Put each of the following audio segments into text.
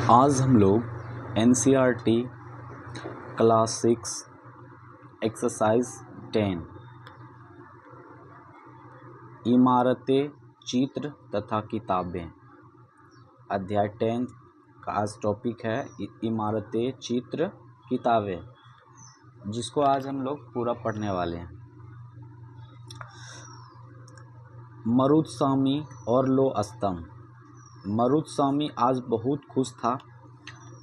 आज हम लोग NCERT क्लास 6 एक्सरसाइज 10 इमारतें, चित्र तथा किताबें, अध्याय 10 का आज टॉपिक है इमारतें, चित्र, किताबें, जिसको आज हम लोग पूरा पढ़ने वाले हैं। मरुदस्वामी और लो स्तंभ। मरुदस्वामी आज बहुत खुश था।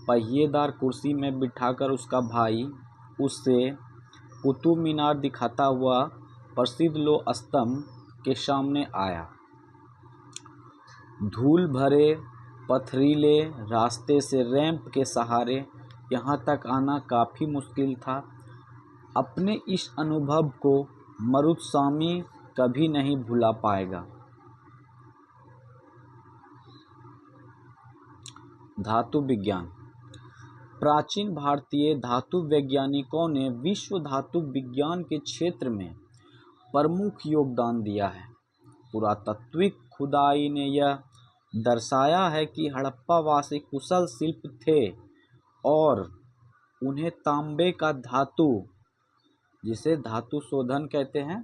पहिएदार कुर्सी में बिठाकर उसका भाई उससे कुतुब मीनार दिखाता हुआ प्रसिद्ध लो स्तंभ के सामने आया। धूल भरे पथरीले रास्ते से रैंप के सहारे यहाँ तक आना काफ़ी मुश्किल था। अपने इस अनुभव को मरुदस्वामी कभी नहीं भुला पाएगा। धातु विज्ञान। प्राचीन भारतीय धातु वैज्ञानिकों ने विश्व धातु विज्ञान के क्षेत्र में प्रमुख योगदान दिया है। पुरातात्विक खुदाई ने यह दर्शाया है कि हड़प्पावासी कुशल शिल्प थे और उन्हें तांबे का धातु, जिसे धातु शोधन कहते हैं,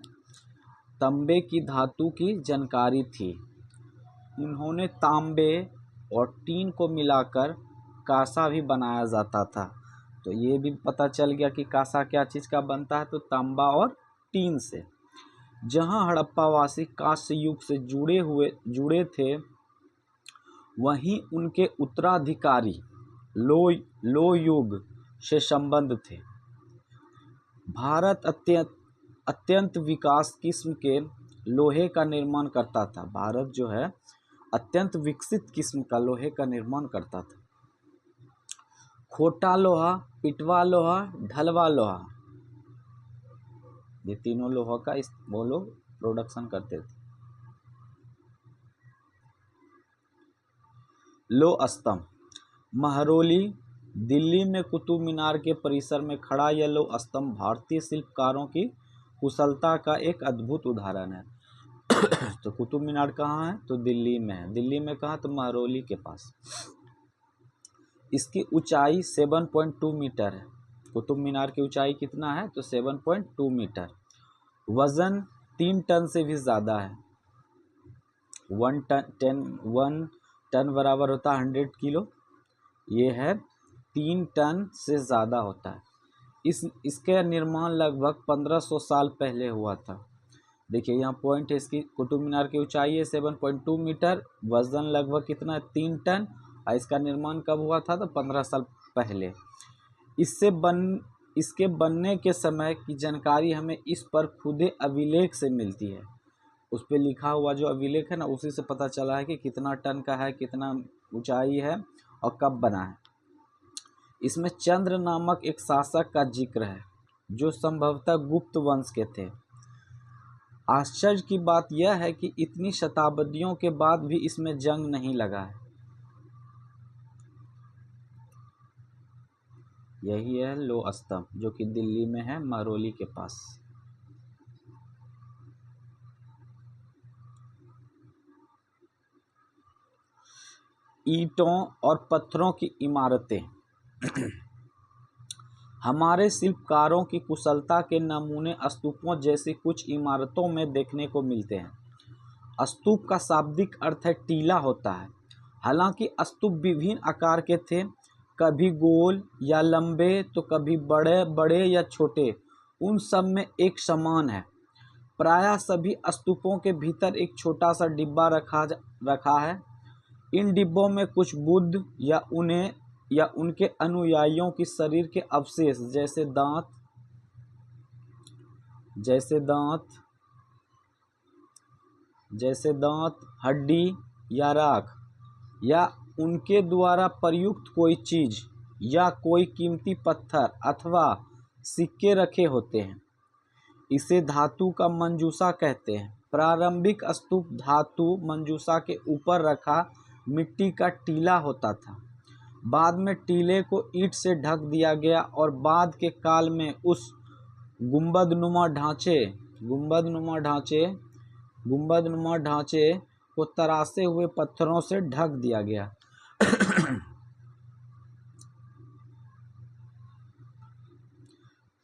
तांबे की धातु की जानकारी थी। उन्होंने तांबे और टीन को मिलाकर कांसा भी बनाया जाता था। तो ये भी पता चल गया कि कांसा क्या चीज़ का बनता है, तो तांबा और टीन से। जहाँ हड़प्पावासी कांस्य युग से जुड़े थे, वहीं उनके उत्तराधिकारी लो युग से संबंध थे। भारत अत्यंत विकास किस्म के लोहे का निर्माण करता था। भारत जो है अत्यंत विकसित किस्म का लोहे का निर्माण करता था। खोटा लोहा, पिटवा लोहा, ढलवा लोहा, ये तीनों लोहा का वो लोग प्रोडक्शन करते थे। लो स्तंभ। महरौली, दिल्ली में कुतुब मीनार के परिसर में खड़ा यह लो स्तंभ भारतीय शिल्पकारों की कुशलता का एक अद्भुत उदाहरण है। तो कुतुब मीनार कहाँ है? तो दिल्ली में है। दिल्ली में कहाँ? तो महरौली के पास। इसकी ऊंचाई 7.2 मीटर है। कुतुब मीनार की ऊंचाई कितना है? तो 7.2 मीटर। वजन 3 टन से भी ज़्यादा है। 1 टन बराबर होता है 100 किलो। ये है 3 टन से ज़्यादा होता है। इसके निर्माण लगभग 1500 साल पहले हुआ था। देखिए यहाँ पॉइंट है इसकी। कुतुब मीनार की ऊंचाई है 7.2 मीटर, वजन लगभग कितना है? 3 टन। और इसका निर्माण कब हुआ था? तो 15 साल पहले। इसके बनने के समय की जानकारी हमें इस पर खुदे अभिलेख से मिलती है। उस पर लिखा हुआ जो अभिलेख है ना, उसी से पता चला है कि कितना टन का है, कितना ऊंचाई है और कब बना है। इसमें चंद्र नामक एक शासक का जिक्र है जो संभवतः गुप्त वंश के थे। आश्चर्य की बात यह है कि इतनी शताब्दियों के बाद भी इसमें जंग नहीं लगा है। यही है लो स्तंभ, जो कि दिल्ली में है, महरौली के पास। ईंटों और पत्थरों की इमारतें। हमारे शिल्पकारों की कुशलता के नमूने स्तूपों जैसी कुछ इमारतों में देखने को मिलते हैं। स्तूप का शाब्दिक अर्थ है टीला होता है। हालांकि स्तूप विभिन्न आकार के थे, कभी गोल या लंबे तो कभी बड़े बड़े या छोटे। उन सब में एक समान है। प्रायः सभी स्तूपों के भीतर एक छोटा सा डिब्बा रखा है। इन डिब्बों में कुछ बुद्ध या उनके अनुयायियों की शरीर के अवशेष जैसे दांत, हड्डी या राख, या उनके द्वारा प्रयुक्त कोई चीज या कोई कीमती पत्थर अथवा सिक्के रखे होते हैं। इसे धातु का मंजूसा कहते हैं। प्रारंभिक स्तूप धातु मंजूसा के ऊपर रखा मिट्टी का टीला होता था। बाद में टीले को ईंट से ढक दिया गया और बाद के काल में उस गुंबदनुमा ढांचे को तरासे हुए पत्थरों से ढक दिया गया।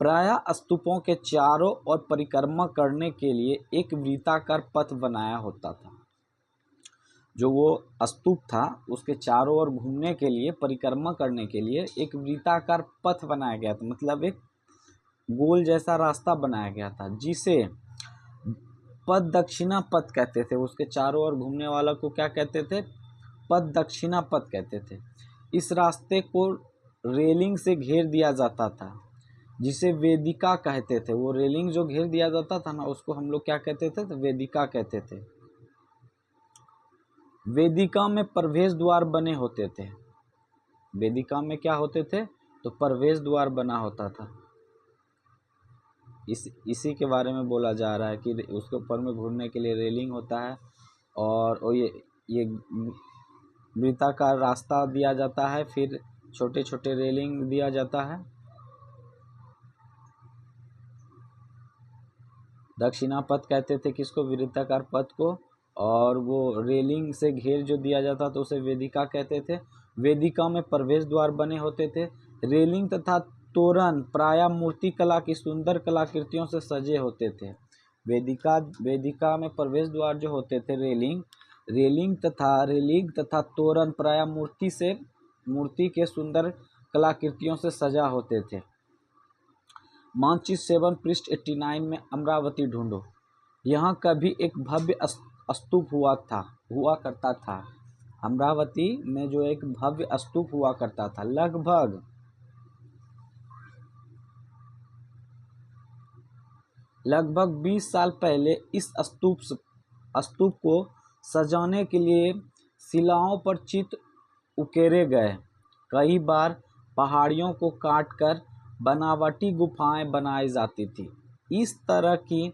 प्रायः स्तूपों के चारों ओर परिक्रमा करने के लिए एक वृत्ताकार पथ बनाया होता था। जो वो स्तूप था उसके चारों ओर घूमने के लिए, परिक्रमा करने के लिए एक वृत्ताकार पथ बनाया गया था, मतलब एक गोल जैसा रास्ता बनाया गया था, जिसे पद दक्षिणा पथ कहते थे। उसके चारों ओर घूमने वाला को क्या कहते थे? पद दक्षिणा पथ कहते थे। इस रास्ते को रेलिंग से घेर दिया जाता था, जिसे वेदिका कहते थे। वो रेलिंग जो घेर दिया जाता था ना, उसको हम लोग क्या कहते थे? तो वेदिका कहते थे। वेदिका में प्रवेश द्वार बने होते थे। वेदिका में क्या होते थे? तो प्रवेश द्वार बना होता था। इसी के बारे में बोला जा रहा है कि उसके ऊपर में घूमने के लिए रेलिंग होता है, और ये वृत्ताकार रास्ता दिया जाता है, फिर छोटे छोटे रेलिंग दिया जाता है। दक्षिणा पथ कहते थे किसको? वृत्ताकार पथ को। और वो रेलिंग से घेर जो दिया जाता तो उसे वेदिका कहते थे। वेदिका में प्रवेश द्वार बने होते थे। रेलिंग तथा तोरण प्रायः मूर्ति कला की सुंदर कलाकृतियों से सजे होते थे। वेदिका में प्रवेश द्वार जो होते थे, रेलिंग तथा तोरण प्रायः मूर्ति के सुंदर कलाकृतियों से सजा होते थे। मानचित्र 7 पृष्ठ 89 में अमरावती ढूंढो। यहाँ कभी एक भव्य स्तूप हुआ करता था। अमरावती में जो एक भव्य स्तूप हुआ करता था, लगभग 20 साल पहले इस स्तूप को सजाने के लिए शिलाओं पर चित्र उकेरे गए। कई बार पहाड़ियों को काटकर बनावटी गुफाएं बनाई जाती थी। इस तरह की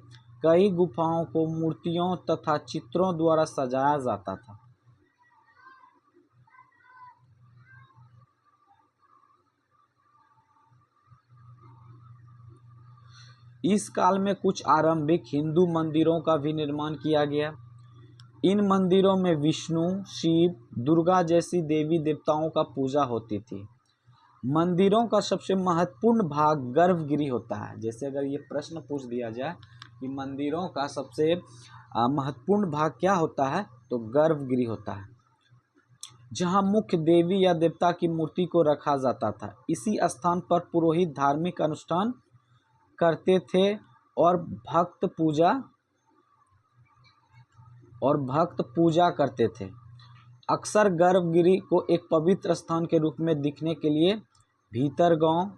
कई गुफाओं को मूर्तियों तथा चित्रों द्वारा सजाया जाता था। इस काल में कुछ आरंभिक हिंदू मंदिरों का भी निर्माण किया गया। इन मंदिरों में विष्णु, शिव, दुर्गा जैसी देवी देवताओं का पूजा होती थी। मंदिरों का सबसे महत्वपूर्ण भाग गर्भगृह होता है। जैसे अगर ये प्रश्न पूछ दिया जाए कि मंदिरों का सबसे महत्वपूर्ण भाग क्या होता है, तो गर्भगृह होता है, जहां मुख्य देवी या देवता की मूर्ति को रखा जाता था। इसी स्थान पर पुरोहित धार्मिक अनुष्ठान करते थे और भक्त पूजा करते थे। अक्सर गर्भगृह को एक पवित्र स्थान के रूप में दिखने के लिए भीतरगांव,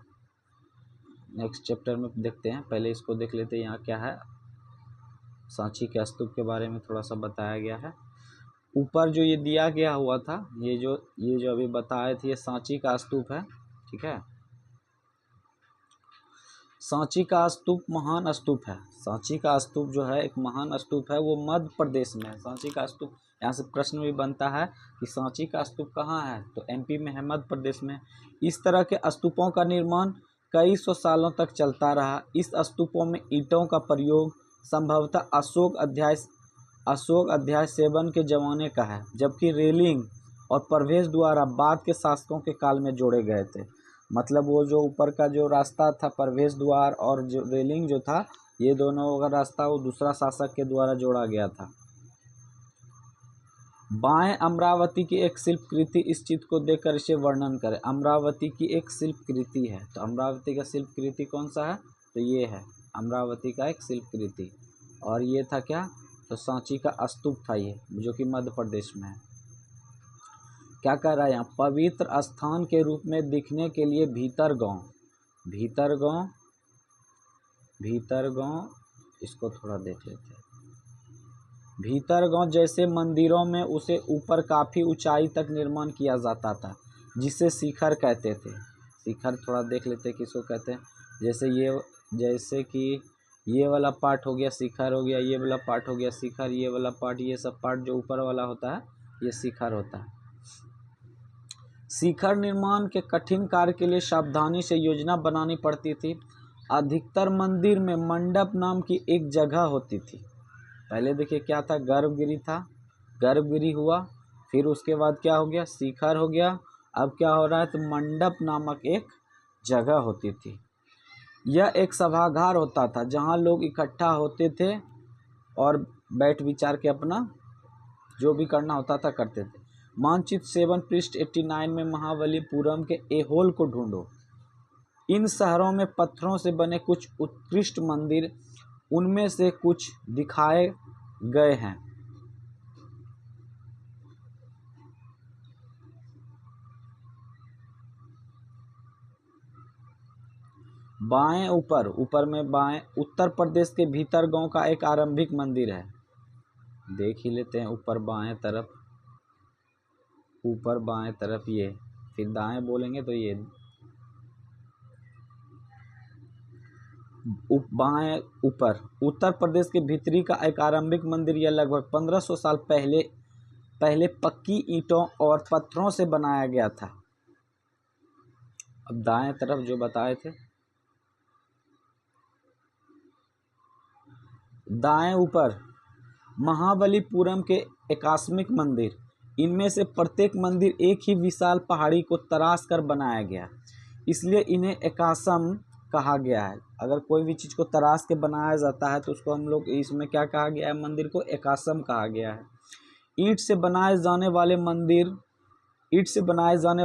नेक्स्ट चैप्टर में देखते हैं, पहले इसको देख लेते हैं। यहाँ क्या है? सांची के स्तूप के बारे में थोड़ा सा बताया गया है। ऊपर जो ये दिया गया हुआ था, ये जो अभी बताए थे, ये सांची का स्तूप है, ठीक है। सांची का स्तूप महान स्तूप है। सांची का स्तूप जो है एक महान स्तूप है, वो मध्य प्रदेश में है। सांची का स्तूप, यहाँ से प्रश्न भी बनता है कि सांची का स्तूप कहाँ है, तो एमपी में है, मध्य प्रदेश में। इस तरह के स्तूपों का निर्माण कई सौ सालों तक चलता रहा। इस स्तूपों में ईंटों का प्रयोग संभवतः अशोक अध्याय 7 के ज़माने का है, जबकि रेलिंग और प्रवेश द्वार बाद के शासकों के काल में जोड़े गए थे। मतलब वो जो ऊपर का जो रास्ता था, प्रवेश द्वार, और जो रेलिंग जो था, ये दोनों का रास्ता वो दूसरा शासक के द्वारा जोड़ा गया था। बाएं अमरावती की एक शिल्पकृति, इस चित्र को देखकर इसे वर्णन करें। अमरावती की एक शिल्पकृति है, तो अमरावती का शिल्पकृति कौन सा है, तो ये है अमरावती का एक शिल्पकृति। और ये था क्या, तो सांची का स्तूप था ये, जो कि मध्य प्रदेश में है। क्या कह रहा है यहाँ? पवित्र स्थान के रूप में दिखने के लिए भीतरगांव, इसको थोड़ा देख लेते हैं। भीतरगांव जैसे मंदिरों में उसे ऊपर काफ़ी ऊंचाई तक निर्माण किया जाता था, जिसे शिखर कहते थे। शिखर थोड़ा देख लेते हैं किसको कहते हैं। जैसे कि ये वाला पार्ट हो गया शिखर हो गया, ये वाला पार्ट हो गया शिखर, ये वाला पार्ट, ये सब पार्ट जो ऊपर वाला होता है, ये शिखर होता है। शिखर निर्माण के कठिन कार्य के लिए सावधानी से योजना बनानी पड़ती थी। अधिकतर मंदिर में मंडप नाम की एक जगह होती थी। पहले देखिए क्या था, गर्भगृह था, गर्भगृह हुआ, फिर उसके बाद क्या हो गया, शिखर हो गया। अब क्या हो रहा है, तो मंडप नामक एक जगह होती थी। यह एक सभागार होता था जहां लोग इकट्ठा होते थे और बैठ विचार के अपना जो भी करना होता था करते थे। मानचित्र 7 पृष्ठ 89 में महाबलीपुरम के एहोल को ढूंढो। इन शहरों में पत्थरों से बने कुछ उत्कृष्ट मंदिर, उनमें से कुछ दिखाए गए हैं। बाएं ऊपर, ऊपर में बाएं, उत्तर प्रदेश के भीतर गांव का एक आरंभिक मंदिर है। देख ही लेते हैं ऊपर बाएं तरफ, ऊपर बाएं तरफ ये, फिर दाएं बोलेंगे तो ये बाएं ऊपर। उत्तर प्रदेश के भीतरी का एक आरंभिक मंदिर, यह लगभग 1500 साल पहले पक्की ईंटों और पत्थरों से बनाया गया था। अब दाएं तरफ जो बताए थे, दाएं ऊपर महाबलीपुरम के एकास्मिक मंदिर, इनमें से प्रत्येक मंदिर एक ही विशाल पहाड़ी को तराश कर बनाया गया, इसलिए इन्हें एकासम कहा गया है। अगर कोई भी चीज़ को तराश के बनाया जाता है तो उसको हम लोग इसमें क्या कहा गया है, मंदिर को एकासम कहा गया है। ईंट से बनाए जाने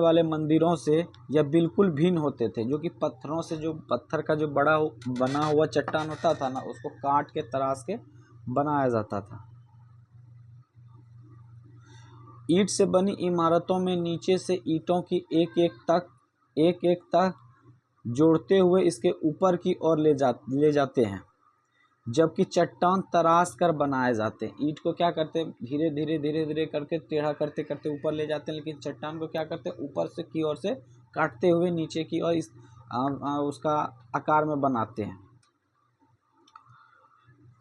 वाले मंदिरों से यह बिल्कुल भिन्न होते थे, जो कि पत्थरों से, जो पत्थर का जो बना हुआ चट्टान होता था ना, उसको काट के तराश के बनाया जाता था। ईंट से बनी इमारतों में नीचे से ईंटों की एक एक तक जोड़ते हुए इसके ऊपर की ओर ले जाते हैं, जबकि चट्टान तराश कर बनाए जाते हैं। ईंट को क्या करते हैं, धीरे धीरे करके टेढ़ा करते करते ऊपर ले जाते हैं, लेकिन चट्टान को क्या करते हैं, ऊपर से की ओर से काटते हुए नीचे की ओर उसका आकार में बनाते हैं।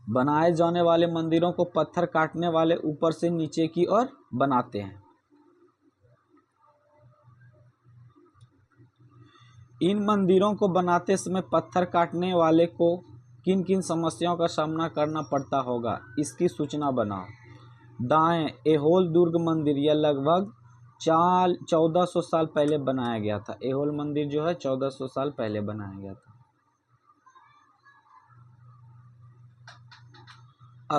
बनाए जाने वाले मंदिरों को पत्थर काटने वाले ऊपर से नीचे की ओर बनाते हैं। इन मंदिरों को बनाते समय पत्थर काटने वाले को किन किन समस्याओं का सामना करना पड़ता होगा, इसकी सूचना बनाओ। दाएं, एहोल दुर्ग मंदिर, यह लगभग 1400 साल पहले बनाया गया था। एहोल मंदिर जो है 1400 साल पहले बनाया गया था।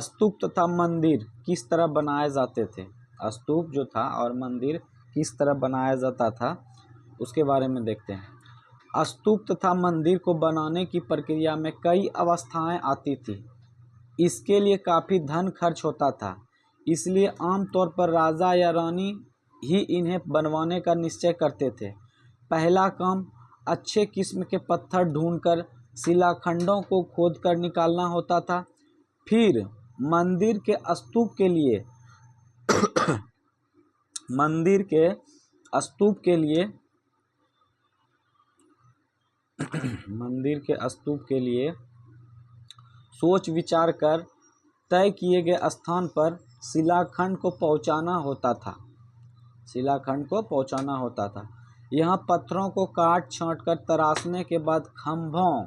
स्तूप तथा मंदिर किस तरह बनाए जाते थे? स्तूप जो था और मंदिर किस तरह बनाया जाता था, उसके बारे में देखते हैं। स्तूप तथा मंदिर को बनाने की प्रक्रिया में कई अवस्थाएं आती थी। इसके लिए काफ़ी धन खर्च होता था, इसलिए आमतौर पर राजा या रानी ही इन्हें बनवाने का निश्चय करते थे। पहला काम अच्छे किस्म के पत्थर ढूंढकर शिलाखंडों को खोदकर निकालना होता था। फिर मंदिर के स्तूप के लिए सोच विचार कर तय किए गए स्थान पर शिलाखंड को पहुंचाना होता था। यहाँ पत्थरों को काट छाँट कर तराशने के बाद खंभों,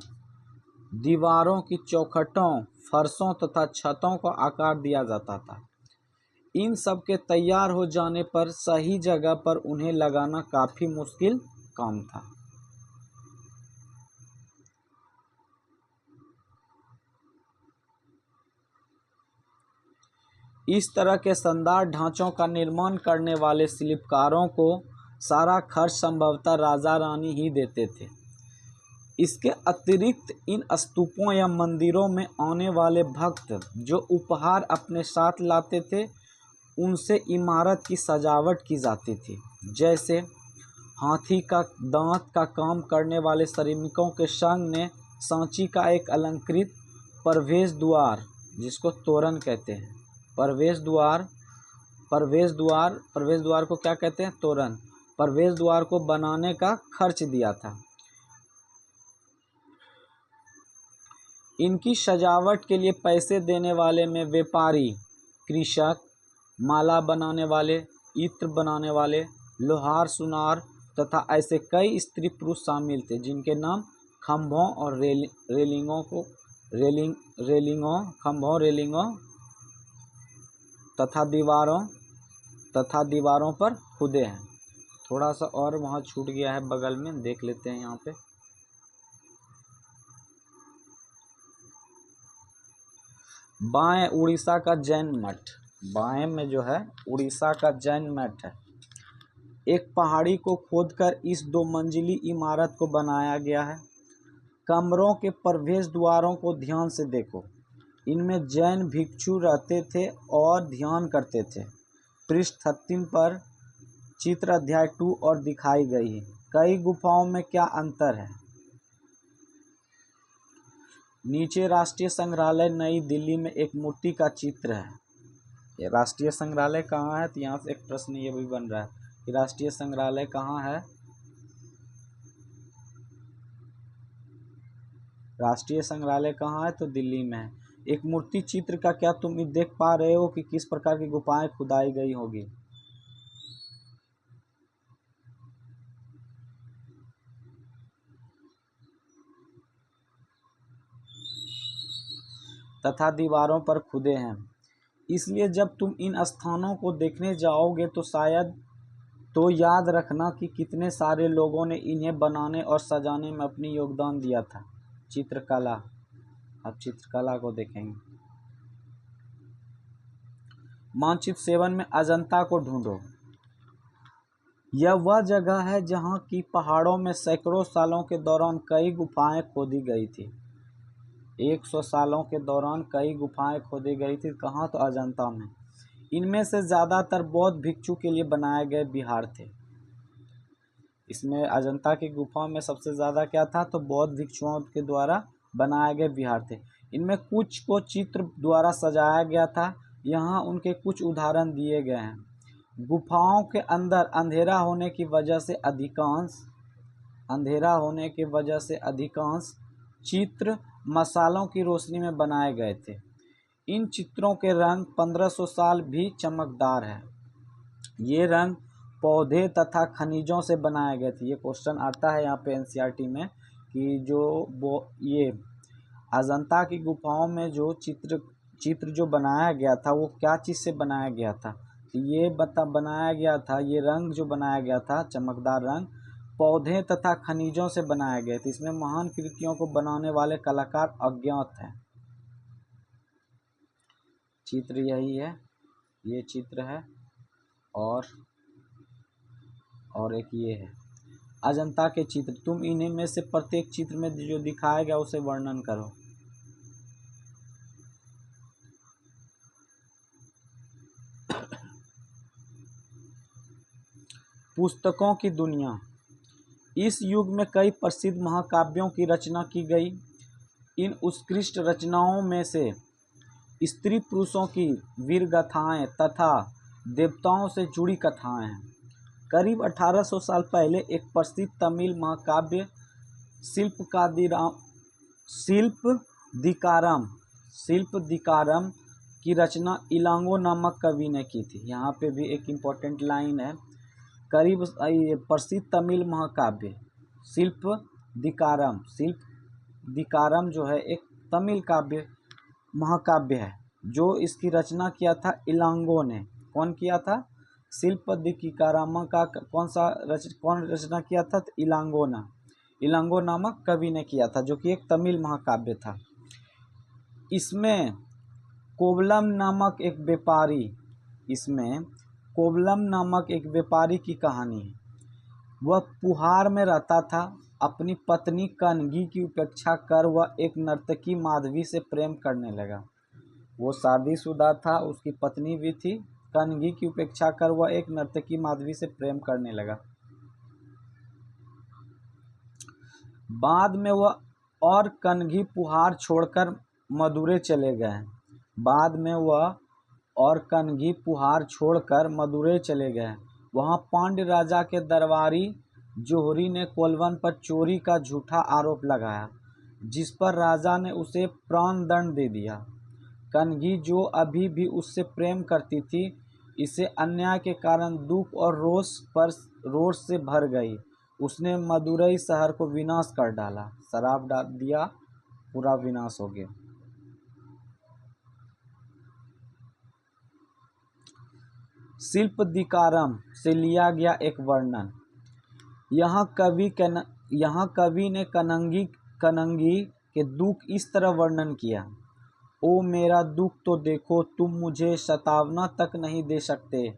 दीवारों की चौखटों, फर्शों तथा छतों को आकार दिया जाता था। इन सब के तैयार हो जाने पर सही जगह पर उन्हें लगाना काफ़ी मुश्किल काम था। इस तरह के शानदार ढांचों का निर्माण करने वाले शिल्पकारों को सारा खर्च संभवतः राजा रानी ही देते थे। इसके अतिरिक्त इन स्तूपों या मंदिरों में आने वाले भक्त जो उपहार अपने साथ लाते थे, उनसे इमारत की सजावट की जाती थी। जैसे हाथी का दांत का काम करने वाले श्रमिकों के संघ ने सांची का एक अलंकृत प्रवेश द्वार, जिसको तोरण कहते हैं, प्रवेश द्वार को क्या कहते हैं, तोरण, प्रवेश द्वार को बनाने का खर्च दिया था। इनकी सजावट के लिए पैसे देने वाले में व्यापारी, कृषक, माला बनाने वाले, इत्र बनाने वाले, लोहार, सुनार तथा ऐसे कई स्त्री पुरुष शामिल थे, जिनके नाम खंभों और रेलिंगों तथा दीवारों पर खुदे हैं। थोड़ा सा और वहाँ छूट गया है बगल में, देख लेते हैं यहाँ पे। बाएं उड़ीसा का जैन मठ, बाएं में जो है उड़ीसा का जैन मठ है। एक पहाड़ी को खोदकर इस 2 मंजिली इमारत को बनाया गया है। कमरों के प्रवेश द्वारों को ध्यान से देखो, इनमें जैन भिक्षु रहते थे और ध्यान करते थे। पृष्ठ 13 पर चित्र अध्याय 2 और दिखाई गई है। कई गुफाओं में क्या अंतर है? नीचे राष्ट्रीय संग्रहालय नई दिल्ली में एक मूर्ति का चित्र है। ये राष्ट्रीय संग्रहालय कहाँ है? तो यहाँ से एक प्रश्न ये भी बन रहा है कि राष्ट्रीय संग्रहालय कहाँ है? राष्ट्रीय संग्रहालय कहाँ है? तो दिल्ली में है। एक मूर्ति चित्र का क्या तुम देख पा रहे हो कि किस प्रकार की गुफाएं खुदाई गई होगी? तथा दीवारों पर खुदे हैं। इसलिए जब तुम इन स्थानों को देखने जाओगे तो शायद तो याद रखना कि कितने सारे लोगों ने इन्हें बनाने और सजाने में अपनी योगदान दिया था। चित्रकला, अब चित्रकला को देखेंगे। मानचित्र 7 में अजंता को ढूंढो। यह वह जगह है जहां की पहाड़ों में सैकड़ों सालों के दौरान कई गुफाएं खोदी गई थी। 100 सालों के दौरान कई गुफाएं खोदी गई थी। कहाँ? तो अजंता में। इनमें से ज़्यादातर बौद्ध भिक्षु के लिए बनाए गए विहार थे। इसमें अजंता की गुफा में सबसे ज़्यादा क्या था? तो बौद्ध भिक्षुओं के द्वारा बनाए गए विहार थे। इनमें कुछ को चित्र द्वारा सजाया गया था। यहाँ उनके कुछ उदाहरण दिए गए हैं। गुफाओं के अंदर अंधेरा होने की वजह से अधिकांश चित्र मसालों की रोशनी में बनाए गए थे। इन चित्रों के रंग 1500 साल भी चमकदार है। ये रंग पौधे तथा खनिजों से बनाए गए थे। ये क्वेश्चन आता है यहाँ पे एनसीईआरटी में कि ये अजंता की गुफाओं में जो चित्र जो बनाया गया था वो क्या चीज़ से बनाया गया था? तो ये बनाया गया था, ये रंग जो बनाया गया था चमकदार रंग पौधे तथा खनिजों से बनाए गए थे। इसमें महान कृतियों को बनाने वाले कलाकार अज्ञात हैं। चित्र यही है, ये चित्र है और एक ये है अजंता के चित्र। तुम इन्हीं में से प्रत्येक चित्र में जो दिखाया गया उसे वर्णन करो। पुस्तकों की दुनिया। इस युग में कई प्रसिद्ध महाकाव्यों की रचना की गई। इन उत्कृष्ट रचनाओं में से स्त्री पुरुषों की वीर गाथाएं तथा देवताओं से जुड़ी कथाएं हैं। करीब 1800 साल पहले एक प्रसिद्ध तमिल महाकाव्य शिल्पदिकारम की रचना इलांगो नामक कवि ने की थी। यहाँ पे भी एक इम्पोर्टेंट लाइन है। प्रसिद्ध तमिल महाकाव्य शिल्पदिकारम जो है एक तमिल महाकाव्य है जो इसकी रचना किया था इलांगो ने। कौन किया था? शिल्पदिकारम का कौन रचना किया था? तो इलांगो नामक कवि ने किया था, जो कि एक तमिल महाकाव्य था। इसमें कोवलम नामक एक व्यापारी की कहानी है। वह पुहार में रहता था। अपनी पत्नी कनगी की उपेक्षा कर वह एक नर्तकी माधवी से प्रेम करने लगा। वो शादीशुदा था, उसकी पत्नी भी थी। कनगी की उपेक्षा कर वह एक नर्तकी माधवी से प्रेम करने लगा। बाद में वह और कनगी पुहार छोड़कर मदुरै चले गए। वहां पांड्य राजा के दरबारी जोहरी ने कोलवन पर चोरी का झूठा आरोप लगाया, जिस पर राजा ने उसे प्राणदंड दे दिया। कनगी, जो अभी भी उससे प्रेम करती थी, इसे अन्याय के कारण दुख और रोष से भर गई। उसने मदुरै शहर को विनाश कर डाला, शराब डाल दिया, पूरा विनाश हो गया। शिल्पदिकारम से लिया गया एक वर्णन। यहाँ कवि ने कनंगी के दुख इस तरह वर्णन किया। ओ मेरा दुख तो देखो, तुम मुझे सतावना तक नहीं दे सकते।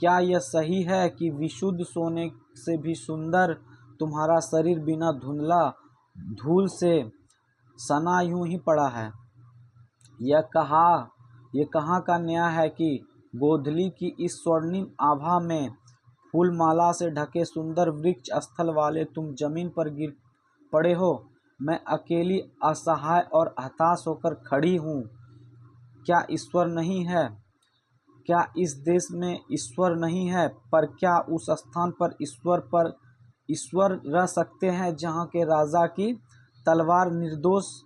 क्या यह सही है कि विशुद्ध सोने से भी सुंदर तुम्हारा शरीर बिना धुंधला धूल से सना यूं ही पड़ा है? यह कहाँ का न्याय है कि गोधली की इस स्वर्णिम आभा में फूलमाला से ढके सुंदर वृक्ष स्थल वाले तुम जमीन पर गिर पड़े हो। मैं अकेली असहाय और हताश होकर खड़ी हूँ। क्या ईश्वर नहीं है? क्या इस देश में ईश्वर नहीं है? पर क्या उस स्थान पर ईश्वर रह सकते हैं जहाँ के राजा की तलवार निर्दोष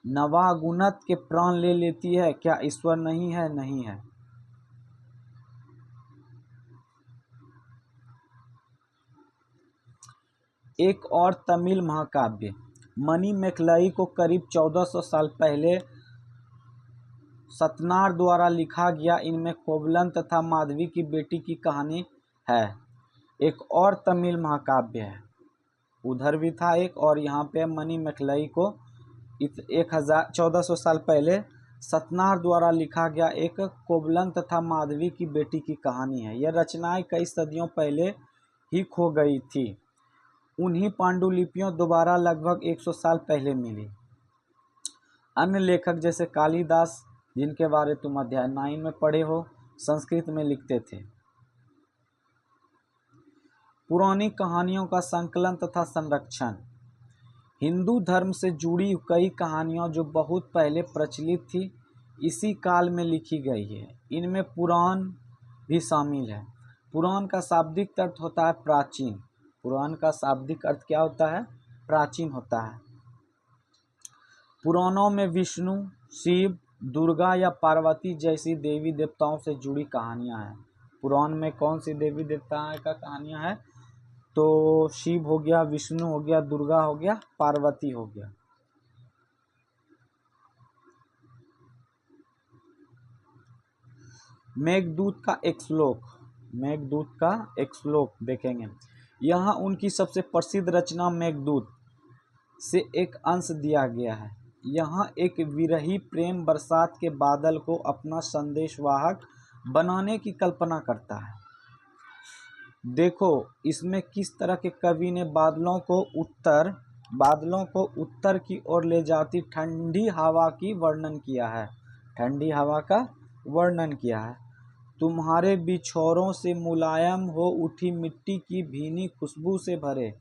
नवागुनत के प्राण ले लेती है? क्या ईश्वर नहीं है? नहीं है। एक और तमिल महाकाव्य मणिमेखलाई को करीब 1400 साल पहले सतनार द्वारा लिखा गया। इनमें कोवलन तथा माधवी की बेटी की कहानी है। एक और तमिल महाकाव्य है, उधर भी था एक, और यहाँ पे मणिमेखलाई को 1400 साल पहले सतनार द्वारा लिखा गया एक कोवलन तथा माधवी की बेटी की कहानी है। यह रचनाएं कई सदियों पहले ही खो गई थी। उन्हीं पांडुलिपियों दोबारा लगभग 100 साल पहले मिली। अन्य लेखक जैसे कालिदास, जिनके बारे तुम अध्याय 9 में पढ़े हो, संस्कृत में लिखते थे। पुरानी कहानियों का संकलन तथा संरक्षण। हिंदू धर्म से जुड़ी कई कहानियाँ जो बहुत पहले प्रचलित थी, इसी काल में लिखी गई है। इनमें पुराण भी शामिल है। पुराण का शाब्दिक अर्थ होता है प्राचीन। पुराण का शाब्दिक अर्थ क्या होता है? प्राचीन होता है। पुराणों में विष्णु, शिव, दुर्गा या पार्वती जैसी देवी देवताओं से जुड़ी कहानियां हैं। पुराण में कौन सी देवी देवताओं का कहानियां हैं? तो शिव हो गया, विष्णु हो गया, दुर्गा हो गया, पार्वती हो गया। मेघदूत का एक श्लोक देखेंगे। यहाँ उनकी सबसे प्रसिद्ध रचना मेघदूत से एक अंश दिया गया है। यहाँ एक विरही प्रेम बरसात के बादल को अपना संदेशवाहक बनाने की कल्पना करता है। देखो इसमें किस तरह के कवि ने बादलों को उत्तर की ओर ले जाती ठंडी हवा की वर्णन किया है। ठंडी हवा का वर्णन किया है। तुम्हारे बिछोरों से मुलायम हो उठी मिट्टी की भीनी खुशबू से भरे,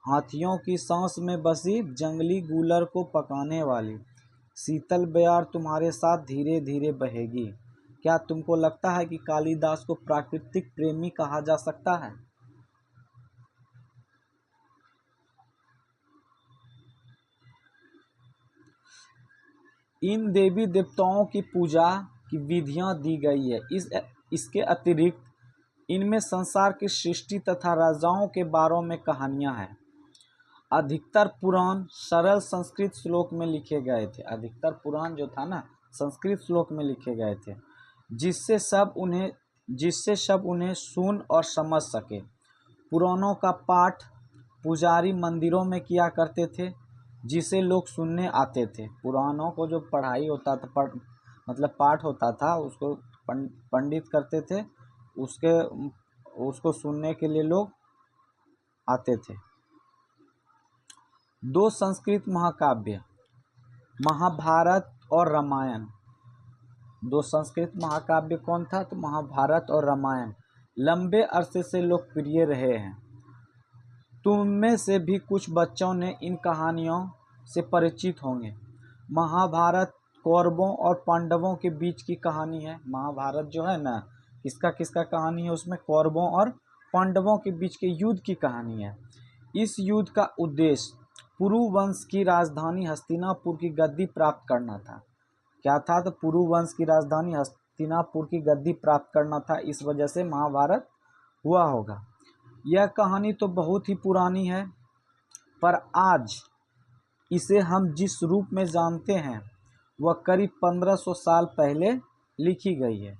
हाथियों की सांस में बसी जंगली गूलर को पकाने वाली शीतल बयार तुम्हारे साथ धीरे धीरे बहेगी। क्या तुमको लगता है कि कालिदास को प्राकृतिक प्रेमी कहा जा सकता है? इन देवी देवताओं की पूजा की विधियां दी गई है। इसके अतिरिक्त इनमें संसार की सृष्टि तथा राजाओं के बारे में कहानियां हैं। अधिकतर पुराण सरल संस्कृत श्लोक में लिखे गए थे। अधिकतर पुराण जो था ना, संस्कृत श्लोक में लिखे गए थे, जिससे सब उन्हें सुन और समझ सके। पुराणों का पाठ पुजारी मंदिरों में किया करते थे, जिसे लोग सुनने आते थे। पुराणों को जो पढ़ाई होता था, मतलब पाठ होता था, उसको पंडित करते थे, उसको सुनने के लिए लोग आते थे। दो संस्कृत महाकाव्य महाभारत और रामायण। दो संस्कृत महाकाव्य कौन था? तो महाभारत और रामायण लंबे अरसे से लोकप्रिय रहे हैं। तुम में से भी कुछ बच्चों ने इन कहानियों से परिचित होंगे। महाभारत कौरवों और पांडवों के बीच की कहानी है। महाभारत जो है ना, किसका किसका कहानी है? उसमें कौरवों और पांडवों के बीच के युद्ध की कहानी है। इस युद्ध का उद्देश्य पुरु वंश की राजधानी हस्तिनापुर की गद्दी प्राप्त करना था। क्या था? तो पुरु वंश की राजधानी हस्तिनापुर की गद्दी प्राप्त करना था। इस वजह से महाभारत हुआ होगा। यह कहानी तो बहुत ही पुरानी है, पर आज इसे हम जिस रूप में जानते हैं वह करीब 1500 साल पहले लिखी गई है।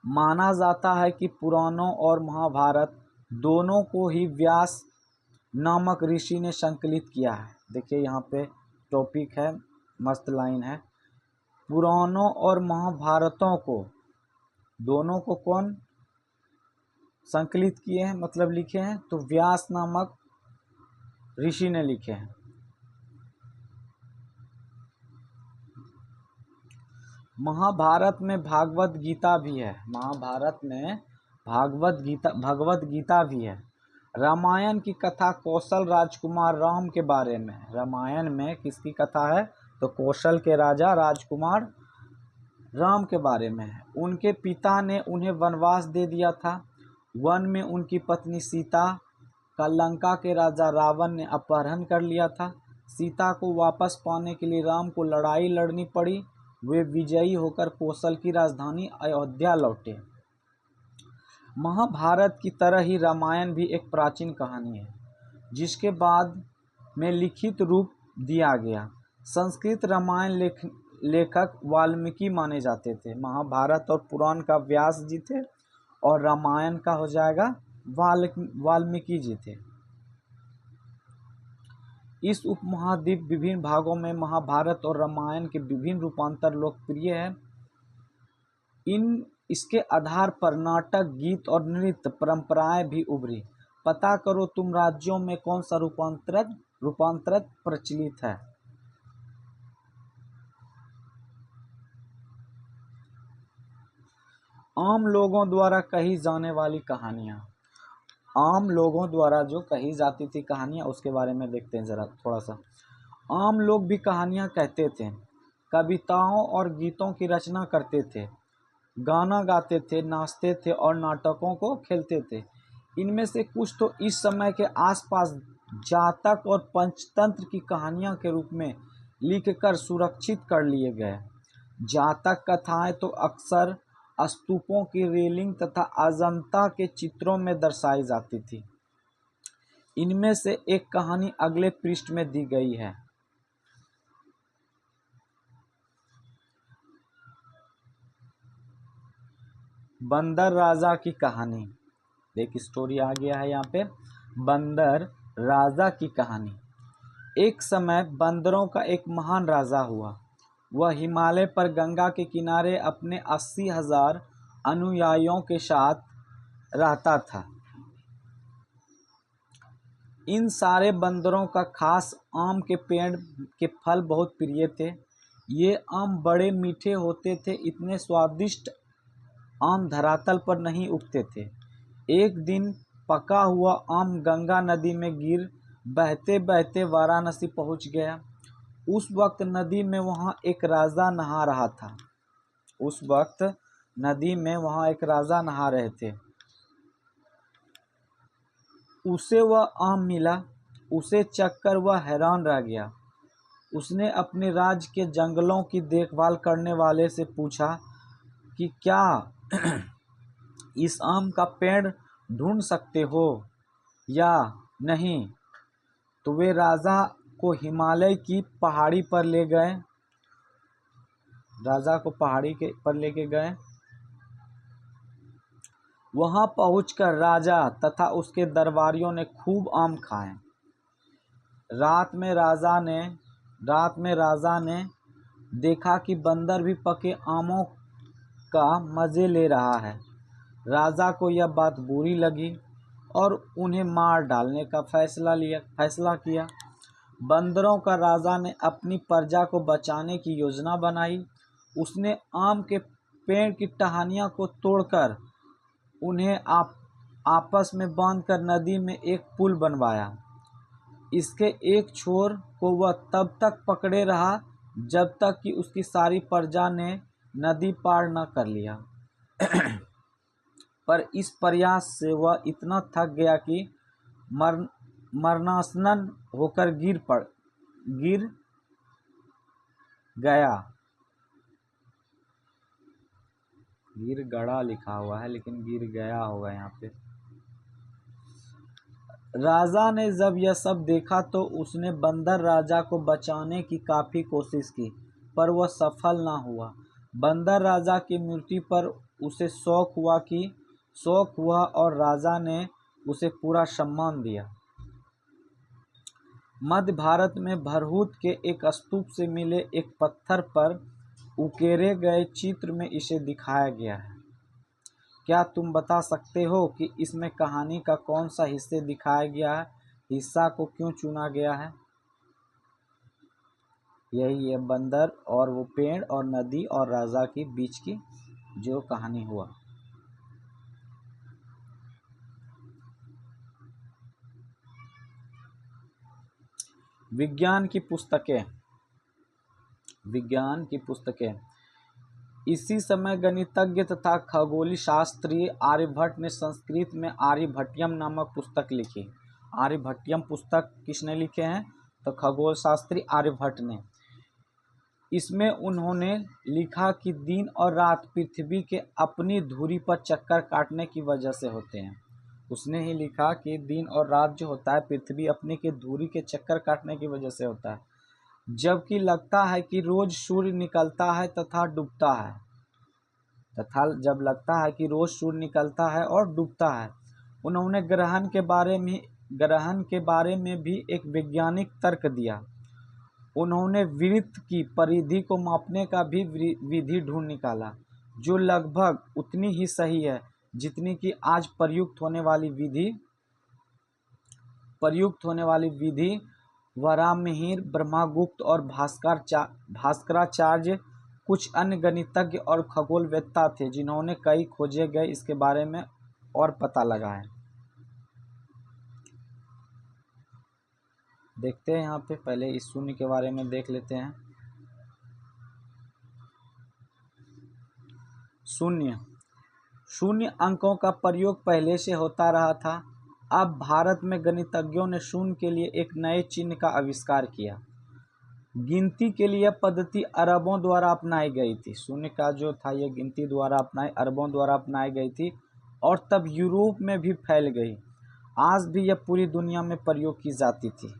माना जाता है कि पुराणों और महाभारत दोनों को ही व्यास नामक ऋषि ने संकलित किया है। देखिए यहाँ पे टॉपिक है, मस्त लाइन है। पुराणों और महाभारतों को दोनों को कौन संकलित किए हैं, मतलब लिखे हैं? तो व्यास नामक ऋषि ने लिखे हैं। महाभारत में भागवत गीता भी है। महाभारत में भगवत गीता भी है। रामायण की कथा कौशल राजकुमार राम के बारे में। रामायण में किसकी कथा है? तो कौशल के राजा राजकुमार राम के बारे में है। उनके पिता ने उन्हें वनवास दे दिया था। वन में उनकी पत्नी सीता का लंका के राजा रावण ने अपहरण कर लिया था। सीता को वापस पाने के लिए राम को लड़ाई लड़नी पड़ी। वे विजयी होकर कौशल की राजधानी अयोध्या लौटे। महाभारत की तरह ही रामायण भी एक प्राचीन कहानी है, जिसके बाद में लिखित रूप दिया गया। संस्कृत रामायण लेखक वाल्मीकि माने जाते थे। महाभारत और पुराण का व्यास जी थे और रामायण का हो जाएगा वाल्मीकि जी थे। इस उपमहाद्वीप विभिन्न भागों में महाभारत और रामायण के विभिन्न रूपांतर लोकप्रिय हैं। इसके आधार पर नाटक, गीत और नृत्य परंपराएं भी उभरी। पता करो तुम राज्यों में कौन सा रूपांतर प्रचलित है। आम लोगों द्वारा कही जाने वाली कहानियां। आम लोगों द्वारा जो कही जाती थी कहानियां, उसके बारे में देखते हैं जरा थोड़ा सा। आम लोग भी कहानियां कहते थे, कविताओं और गीतों की रचना करते थे, गाना गाते थे, नाचते थे और नाटकों को खेलते थे। इनमें से कुछ तो इस समय के आसपास जातक और पंचतंत्र की कहानियां के रूप में लिखकर सुरक्षित कर लिए गए। जातक कथाएं तो अक्सर स्तूपों की रेलिंग तथा अजंता के चित्रों में दर्शाई जाती थी। इनमें से एक कहानी अगले पृष्ठ में दी गई है। बंदर राजा की कहानी। एक स्टोरी आ गया है यहाँ पे, बंदर राजा की कहानी। एक समय बंदरों का एक महान राजा हुआ। वह हिमालय पर गंगा के किनारे अपने 80,000 अनुयायियों के साथ रहता था। इन सारे बंदरों का खास आम के पेड़ के फल बहुत प्रिय थे। ये आम बड़े मीठे होते थे। इतने स्वादिष्ट आम धरातल पर नहीं उगते थे। एक दिन पका हुआ आम गंगा नदी में गिर बहते बहते वाराणसी पहुंच गया। उस वक्त नदी में वहां एक राजा नहा रहा था। उस वक्त नदी में वहां एक राजा नहा रहे थे। उसे वह आम मिला। उसे चखकर वह हैरान रह गया। उसने अपने राज्य के जंगलों की देखभाल करने वाले से पूछा कि क्या इस आम का पेड़ ढूंढ सकते हो या नहीं। तो वे राजा को हिमालय की पहाड़ी पर ले गए। राजा को पहाड़ी के पर लेके गए। वहां पहुंचकर राजा तथा उसके दरबारियों ने खूब आम खाए। रात में राजा ने देखा कि बंदर भी पके आमों का मजे ले रहा है। राजा को यह बात बुरी लगी और उन्हें मार डालने का फैसला किया। बंदरों का राजा ने अपनी प्रजा को बचाने की योजना बनाई। उसने आम के पेड़ की टहनियों को तोड़कर उन्हें आपस में बांधकर नदी में एक पुल बनवाया। इसके एक छोर को वह तब तक पकड़े रहा जब तक कि उसकी सारी प्रजा ने नदी पार न कर लिया। पर इस प्रयास से वह इतना थक गया कि मरणासन्न होकर गिर गया। गिर गड़ा लिखा हुआ है लेकिन गिर गया होगा यहाँ पे। राजा ने जब यह सब देखा तो उसने बंदर राजा को बचाने की काफी कोशिश की, पर वह सफल ना हुआ। बंदर राजा की मृत्यु पर उसे शौक हुआ और राजा ने उसे पूरा सम्मान दिया। मध्य भारत में भरहुत के एक स्तूप से मिले एक पत्थर पर उकेरे गए चित्र में इसे दिखाया गया है। क्या तुम बता सकते हो कि इसमें कहानी का कौन सा हिस्से दिखाया गया है, हिस्सा को क्यों चुना गया है? यही है बंदर और वो पेड़ और नदी और राजा के बीच की जो कहानी हुआ। विज्ञान की पुस्तकें। विज्ञान की पुस्तकें। इसी समय गणितज्ञ तथा खगोलीय शास्त्री आर्यभट्ट ने संस्कृत में आर्यभट्टियम नामक पुस्तक लिखी। आर्यभट्टियम पुस्तक किसने लिखे हैं? तो खगोल शास्त्री आर्यभट्ट ने। इसमें उन्होंने लिखा कि दिन और रात पृथ्वी के अपनी धुरी पर चक्कर काटने की वजह से होते हैं। उसने ही लिखा कि दिन और रात जो होता है पृथ्वी अपनी के धुरी के चक्कर काटने की वजह से होता है, जबकि लगता है कि रोज सूर्य निकलता है तथा डूबता है। जब लगता है कि रोज सूर्य निकलता है और डूबता है। उन्होंने ग्रहण के बारे में भी एक वैज्ञानिक तर्क दिया। उन्होंने वृत्त की परिधि को मापने का भी विधि ढूंढ निकाला, जो लगभग उतनी ही सही है जितनी कि आज प्रयुक्त होने वाली विधि वराहमिहिर, ब्रह्मगुप्त और भास्कराचार्य कुछ अन्य गणितज्ञ और खगोलवेत्ता थे जिन्होंने कई खोजे गए इसके बारे में और पता लगाया। देखते हैं यहाँ पे, पहले इस शून्य के बारे में देख लेते हैं। शून्य अंकों का प्रयोग पहले से होता रहा था। अब भारत में गणितज्ञों ने शून्य के लिए एक नए चिन्ह का आविष्कार किया। गिनती के लिए पद्धति अरबों द्वारा अपनाई गई थी। शून्य का जो था ये गिनती अरबों द्वारा अपनाई गई थी और तब यूरोप में भी फैल गई। आज भी यह पूरी दुनिया में प्रयोग की जाती थी।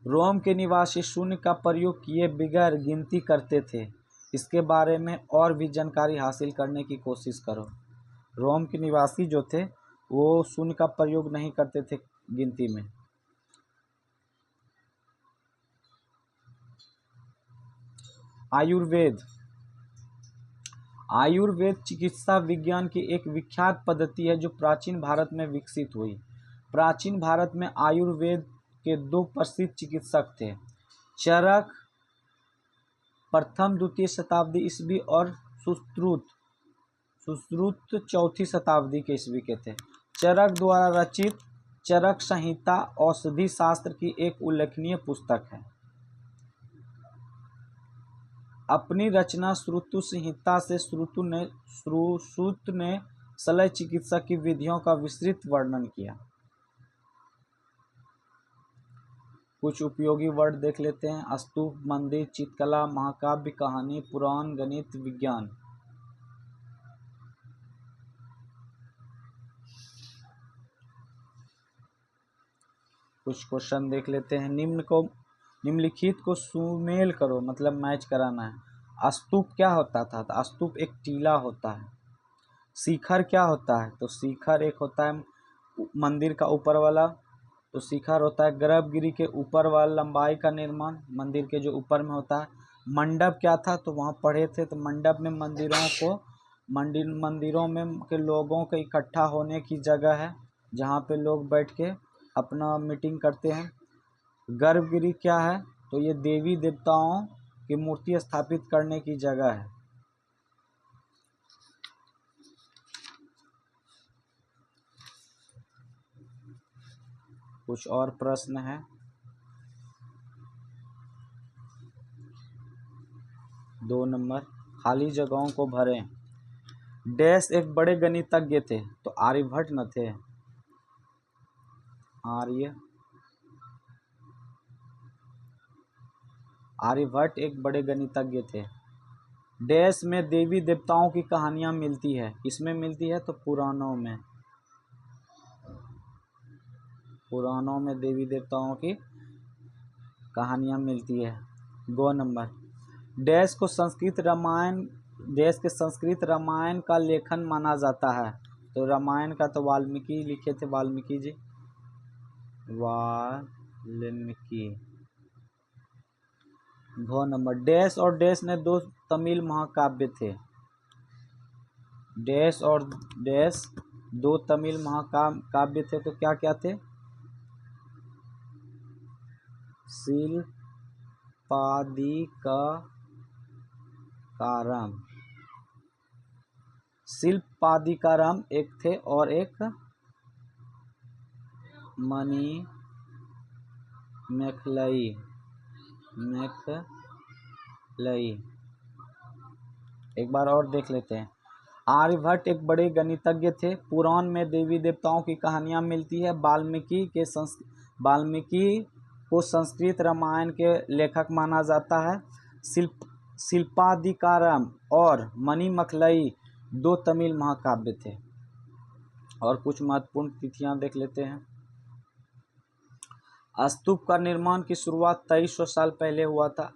रोम के निवासी शून्य का प्रयोग किए बगैर गिनती करते थे। इसके बारे में और भी जानकारी हासिल करने की कोशिश करो। रोम के निवासी जो थे वो शून्य का प्रयोग नहीं करते थे गिनती में। आयुर्वेद चिकित्सा विज्ञान की एक विख्यात पद्धति है जो प्राचीन भारत में विकसित हुई। प्राचीन भारत में आयुर्वेद के दो प्रसिद्ध चिकित्सक थे, चरक प्रथम द्वितीय शताब्दी ईस्वी और सुश्रुत चौथी शताब्दी के ईस्वी के थे। चरक द्वारा रचित चरक संहिता औषधि शास्त्र की एक उल्लेखनीय पुस्तक है। अपनी रचना श्रुतु संहिता से श्रुत ने शल्य चिकित्सा की विधियों का विस्तृत वर्णन किया। कुछ उपयोगी वर्ड देख लेते हैं। स्तूप, मंदिर, चित्रकला, महाकाव्य, कहानी, पुराण, गणित, विज्ञान। कुछ क्वेश्चन देख लेते हैं। निम्नलिखित को सुमेल करो, मतलब मैच कराना है। स्तूप क्या होता था? तो स्तूप एक टीला होता है। शिखर क्या होता है? तो शिखर एक होता है मंदिर का ऊपर वाला, तो शिखर होता है गर्भगृह के ऊपर वाला लंबाई का निर्माण मंदिर के जो ऊपर में होता है। मंडप क्या था? तो वहाँ पढ़े थे, तो मंडप में मंदिरों में के लोगों के इकट्ठा होने की जगह है जहाँ पे लोग बैठ के अपना मीटिंग करते हैं। गर्भगृह क्या है? तो ये देवी देवताओं की मूर्ति स्थापित करने की जगह है। कुछ और प्रश्न है। दो नंबर, खाली जगहों को भरें। डैश एक बड़े गणितज्ञ थे, तो आर्यभट्ट न थे? आर्यभट्ट एक बड़े गणितज्ञ थे। डैश में देवी देवताओं की कहानियां मिलती है। किसमें मिलती है? तो पुराणों में। पुराणों में देवी देवताओं की कहानियां मिलती है। 2 नंबर, डैश के संस्कृत रामायण का लेखन माना जाता है। तो रामायण का तो वाल्मीकि लिखे थे, वाल्मीकि जी। घ नंबर। डैश और डैश ने दो तमिल महाकाव्य थे। डैश और डैश दो तमिल महाकाव्य थे, तो क्या क्या थे? शिल्पादिकारम। शिल्पादिकारम एक थे और एक मणिमेखलई। एक बार और देख लेते हैं। आर्यभट्ट एक बड़े गणितज्ञ थे। पुराण में देवी देवताओं की कहानियां मिलती है। वाल्मीकि को संस्कृत रामायण के लेखक माना जाता है। शिल्पादिकारम और मणिमेखलई दो तमिल महाकाव्य थे। और कुछ महत्वपूर्ण तिथियां देख लेते हैं। स्तूप का निर्माण की शुरुआत 2300 साल पहले हुआ था।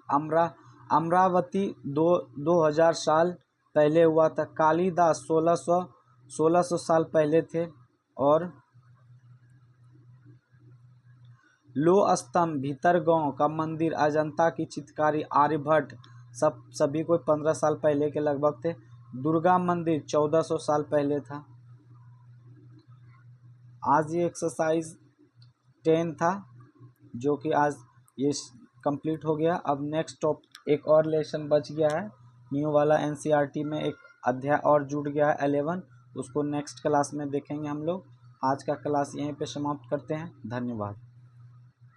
अमरावती 2000 साल पहले हुआ था। कालिदास 1600 साल पहले थे। और लोह स्तंभ, भीतरगांव का मंदिर, अजंता की चित्रकारी, आर्यभट्ट सभी कोई 15 साल पहले के लगभग थे। दुर्गा मंदिर 1400 साल पहले था। आज ये एक्सरसाइज 10 था, जो कि आज ये कंप्लीट हो गया। अब नेक्स्ट एक और लेसन बच गया है न्यू वाला। एनसीईआरटी में एक अध्याय और जुड़ गया है 11, उसको नेक्स्ट क्लास में देखेंगे हम लोग। आज का क्लास यहीं पे समाप्त करते हैं। धन्यवाद।